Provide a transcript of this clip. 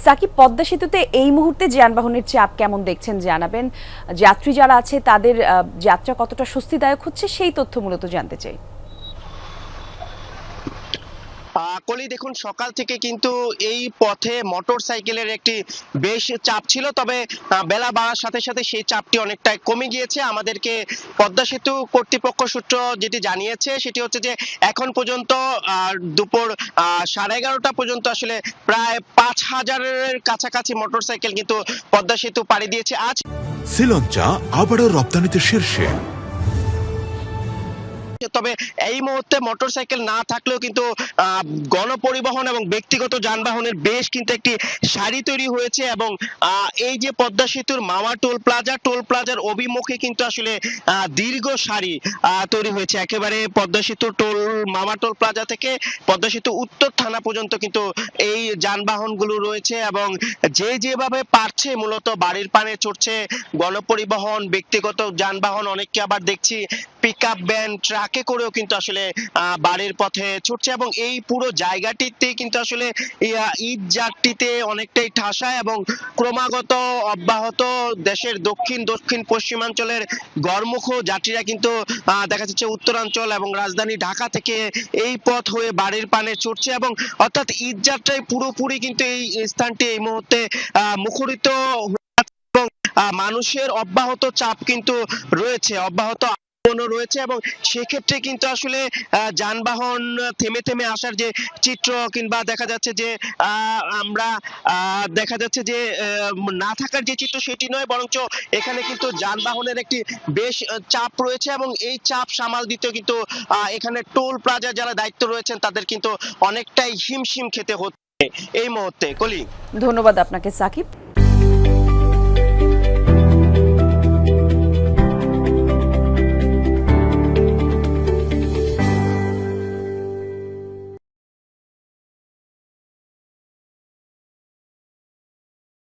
সাকিব, পদ্মা সেতুতে এই মুহূর্তে যানবাহনের চাপ কেমন দেখছেন জানাবেন। যাত্রী যারা আছে তাদের যাত্রা কতটা স্বস্তিদায়ক হচ্ছে সেই তথ্য মূলত জানতে চাই। কলি দেখুন, সকাল থেকে কিন্তু এই পথে মোটর সাইকেলের একটি বেশ চাপ ছিল, তবে বেলা বাড়ার সাথে সাথে সেই চাপটি অনেকটাই কমে গিয়েছে। আমাদেরকে পদ্মা সেতু কর্তৃপক্ষ সূত্র যেটি জানিয়েছে সেটি হচ্ছে যে এখন পর্যন্ত দুপুর 11:30 পর্যন্ত আসলে প্রায় 5,000-এর কাছাকাছি মোটর সাইকেল কিন্তু পদ্মা সেতু পাড়ি দিয়েছে আজ। শ্রীলঙ্কা আবারও রপ্তানিতে শীর্ষে। তবে এই মুহূর্তে মোটরসাইকেল না থাকলেও কিন্তু গণপরিবহন এবং ব্যক্তিগত যানবাহনের বেশ কিন্তু একটি সারি তৈরি হয়েছে, এবং এই যে পদ্মা সেতুর মাওয়া টোল প্লাজার অভিমুখে কিন্তু আসলে দীর্ঘ সারি তৈরি হয়েছে। একেবারে পদ্মা সেতু মাওয়া টোল প্লাজা থেকে পদ্মা সেতু উত্তর থানা পর্যন্ত কিন্তু এই যানবাহনগুলো রয়েছে, এবং যে যেভাবে পারছে মূলত বাড়ির পানে চড়ছে গণপরিবহন, ব্যক্তিগত যানবাহন, অনেককে আবার দেখছি পিকআপ ভ্যান, ট্রাকে করেও কিন্তু আসলে বাড়ির পথে ছুটছে, এবং এই পুরো জায়গাটিতে কিন্তু আসলে ঈদ যাত্রীতে অনেকটাই ঠাসা, এবং ক্রমাগত অব্যাহত দেশের দক্ষিণ পশ্চিমাঞ্চলের গড়মুখ যাত্রীরা কিন্তু দেখা যাচ্ছে উত্তরাঞ্চল এবং রাজধানী ঢাকা থেকে এই পথ হয়ে বাড়ির পানে ছুটছে, এবং অর্থাৎ ঈদ যাত্রায় পুরোপুরি কিন্তু এই স্থানটি এই মুহূর্তে মুখরিত, এবং মানুষের অব্যাহত চাপ কিন্তু অব্যাহত রয়েছে, এবং সেক্ষেত্রে কিন্তু আসলে যানবাহন থেমে থেমে আসার যে চিত্র, কিংবা দেখা যাচ্ছে যে আমরা দেখা যাচ্ছে যে না থাকার যে চিত্র সেটি নয়, বরঞ্চ এখানে কিন্তু যানবাহনের একটি বেশ চাপ রয়েছে, এবং এই চাপ সামাল দিতে কিন্তু এখানে টোল প্লাজা যারা দায়িত্ব রয়েছেন তাদের কিন্তু অনেকটাই হিমশিম খেতে হচ্ছে এই মুহূর্তে। কলি, ধন্যবাদ আপনাকে সাকিব।